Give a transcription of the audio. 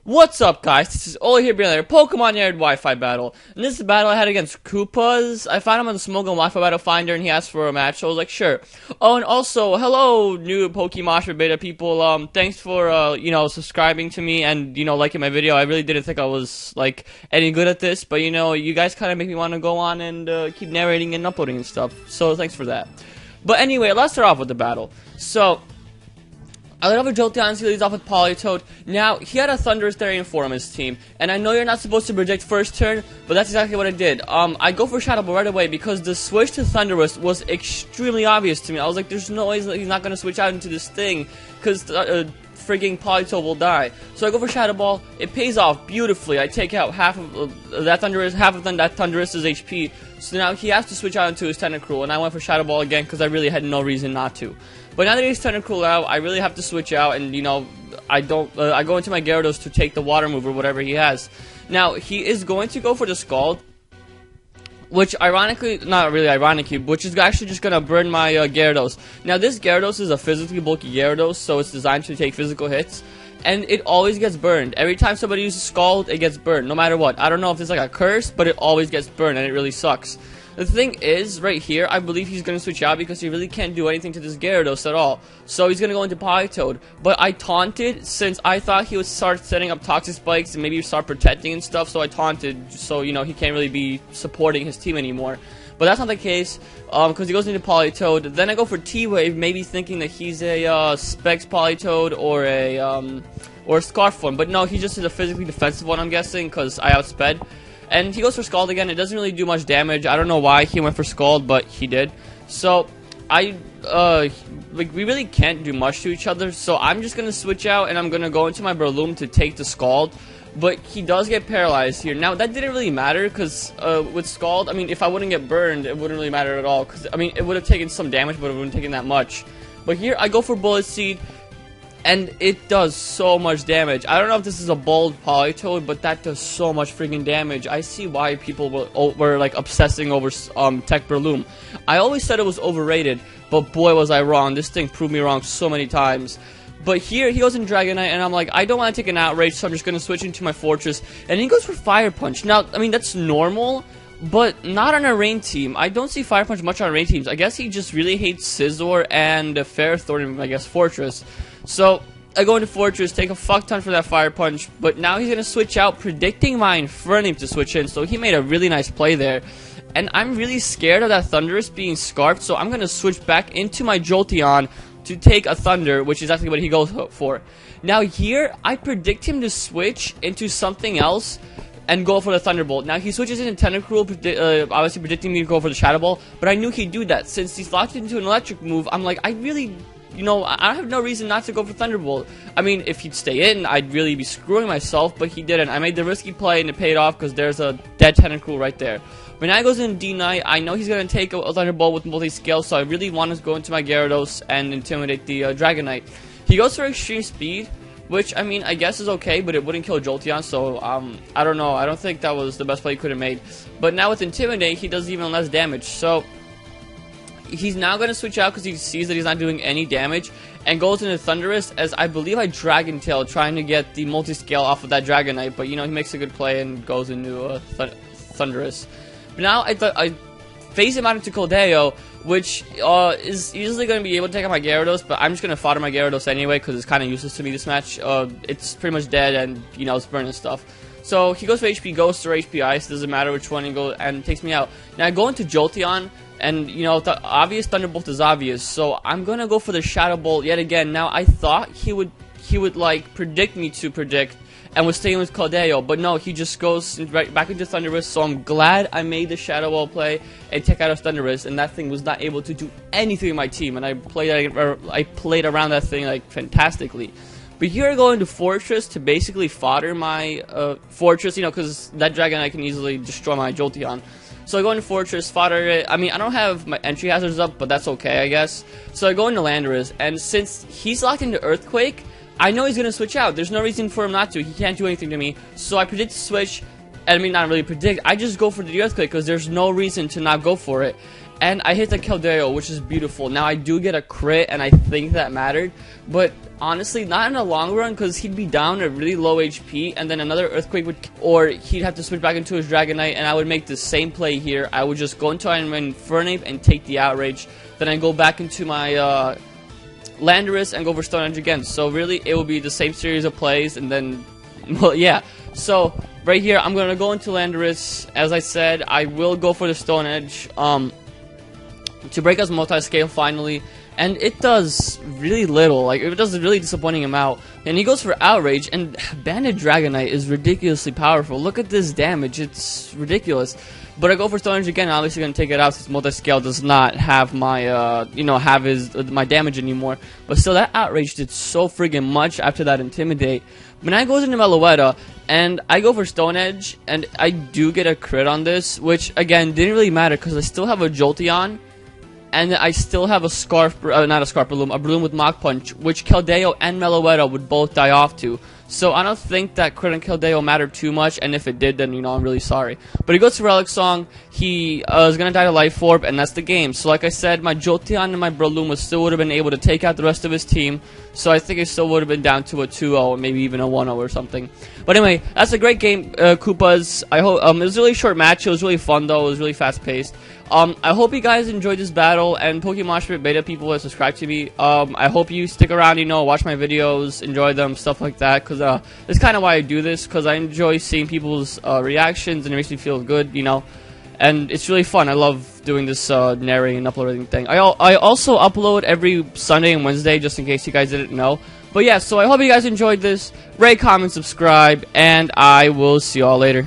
What's up, guys? This is Oli here, being another Pokemon Nerd Wi-Fi battle. And this is a battle I had against Coopahz. I found him on the Smogon Wi-Fi battle finder, and he asked for a match, so I was like, sure. Oh, and also, hello, new Pokemon beta people. Thanks for, subscribing to me and, liking my video. I really didn't think I was, any good at this, but, you guys kind of make me want to go on and, keep narrating and uploading and stuff. So, thanks for that. But anyway, let's start off with the battle. So, I let off a Jolteon, he leads off with Politoed. Now, he had a Thunderous Therian form on his team, and I know you're not supposed to predict first turn, but that's exactly what I did. I go for Shadow Ball right away because the switch to Thunderous was extremely obvious to me. I was like, there's no way he's not going to switch out into this thing, because frigging Politoed will die. So I go for Shadow Ball, it pays off beautifully. I take out half of that Thunderous, that Thunderous's HP, so now he has to switch out into his Tentacruel, and I went for Shadow Ball again because I really had no reason not to. But now that he's Tentacruel out, I really have to switch out, and I go into my Gyarados to take the Water Move or whatever he has. Now he is going to go for the Scald, which not really ironically, which is actually just gonna burn my Gyarados. Now this Gyarados is a physically bulky Gyarados, so it's designed to take physical hits, and it always gets burned. Every time somebody uses Scald, it gets burned, no matter what. I don't know if it's like a curse, but it always gets burned, and it really sucks. The thing is, right here, I believe he's going to switch out because he really can't do anything to this Gyarados at all. So he's going to go into Politoed. But I taunted since I thought he would start setting up Toxic Spikes and maybe start protecting and stuff. So I taunted so, he can't really be supporting his team anymore. But that's not the case because he goes into Politoed. Then I go for T-Wave, maybe thinking that he's a Specs Politoed or a Scarf one. But no, he just is a physically defensive one, I'm guessing, because I outsped. And he goes for Scald again. It doesn't really do much damage. I don't know why he went for Scald, but he did. So, we really can't do much to each other. So, I'm just going to switch out, and I'm going to go into my Breloom to take the Scald. But he does get paralyzed here. Now, that didn't really matter, because with Scald, if I wouldn't get burned, it wouldn't really matter at all. Because, it would have taken some damage, but it wouldn't have taken that much. But here, I go for Bullet Seed. And it does so much damage. I don't know if this is a bold Politoed, but that does so much freaking damage. I see why people were obsessing over Tech Breloom. I always said it was overrated, but boy was I wrong. This thing proved me wrong so many times. But here, he goes in Dragonite, and I'm like, I don't want to take an Outrage, so I'm just going to switch into my Fortress. And he goes for Fire Punch. Now, that's normal, but not on a rain team. I don't see Fire Punch much on rain teams. I guess he just really hates Scizor and Ferrothorn in, Fortress. So, I go into Fortress, take a fuck ton for that Fire Punch, but now he's going to switch out, predicting my Infernape to switch in, so he made a really nice play there. And I'm really scared of that Thunderous being Scarfed, so I'm going to switch back into my Jolteon to take a Thunder, which is exactly what he goes for. Now here, I predict him to switch into something else and go for the Thunderbolt. Now he switches into Tentacruel, obviously predicting me to go for the Shadow Ball, but I knew he'd do that. Since he's locked into an electric move, I'm like, I really... I have no reason not to go for Thunderbolt. If he'd stay in, I'd really be screwing myself, but he didn't. I made the risky play, and it paid off because there's a dead Tentacruel right there. But now he goes in D-Knight. I know he's going to take a Thunderbolt with multi-scale, so I really want to go into my Gyarados and intimidate the Dragonite. He goes for Extreme Speed, which, I guess is okay, but it wouldn't kill Jolteon, so, I don't know. I don't think that was the best play he could have made. But now with Intimidate, he does even less damage, so... He's now going to switch out because he sees that he's not doing any damage and goes into Thunderous, as I believe I Dragon Tail trying to get the multi-scale off of that Dragonite, but he makes a good play and goes into Thunderous. But now I phase him out into Coldeo, which is easily going to be able to take out my Gyarados, but I'm just going to fodder my Gyarados anyway because it's kind of useless to me this match. It's pretty much dead and, it's burning stuff. So he goes for HP Ghost or HP Ice, doesn't matter which one, and takes me out. Now I go into Jolteon. And, the obvious Thunderbolt is obvious, so I'm gonna go for the Shadow Bolt yet again. Now, I thought he would predict me to predict, and was staying with Caldeo, but no, he just goes right back into Thunderous, so I'm glad I made the Shadow Ball play and take out of Thunderous, and that thing was not able to do anything in my team, and I played around that thing, fantastically. But here I go into Fortress to basically fodder my Fortress, because that Dragonite can easily destroy my Jolteon. So I go into Fortress, fodder it. I don't have my entry hazards up, but that's okay, I guess. So I go into Landorus, and since he's locked into Earthquake, I know he's going to switch out. There's no reason for him not to. He can't do anything to me. So I predict to switch, and not really predict. I just go for the Earthquake because there's no reason to not go for it. And I hit the Keldeo, which is beautiful. Now I do get a crit, and I think that mattered, but honestly, not in the long run, because he'd be down at really low HP, and then another Earthquake would, or he'd have to switch back into his Dragonite, and I would make the same play here. I would just go into an Infernape and take the Outrage. Then I go back into my Landorus and go for Stone Edge again. So really, it will be the same series of plays, and then, well, yeah. So right here, I'm gonna go into Landorus. As I said, I will go for the Stone Edge to break us multi-scale finally. And it does really little, like, it does a really disappointing amount. And he goes for Outrage, and Banded Dragonite is ridiculously powerful. Look at this damage, it's ridiculous. But I go for Stone Edge again, obviously going to take it out since multi-scale does not have my, my damage anymore. But still, that Outrage did so friggin' much after that Intimidate. But now it goes into Meloetta, and I go for Stone Edge, and I do get a crit on this, which, again, didn't really matter, because I still have a Jolteon. And I still have a a Balloon with Mach Punch, which Keldeo and Meloetta would both die off to. So I don't think that crit on Keldeo mattered too much, and if it did, then, I'm really sorry. But he goes to Relic Song, he is going to die to Life Orb, and that's the game. So like I said, my Jolteon and my Breloom still would have been able to take out the rest of his team, so I think it still would have been down to a 2-0, or maybe even a 1-0 or something. But anyway, that's a great game, Coopahz. I hope, it was a really short match, it was really fun though, it was really fast paced. I hope you guys enjoyed this battle, and Pokemon Spirit Beta people that subscribe to me, I hope you stick around, watch my videos, enjoy them, stuff like that, because that's kind of why I do this, because I enjoy seeing people's reactions, and it makes me feel good, and it's really fun. I love doing this narrating and uploading thing. I also upload every Sunday and Wednesday, just in case you guys didn't know. But yeah, so I hope you guys enjoyed this. Rate, comment, subscribe, and I will see y'all later.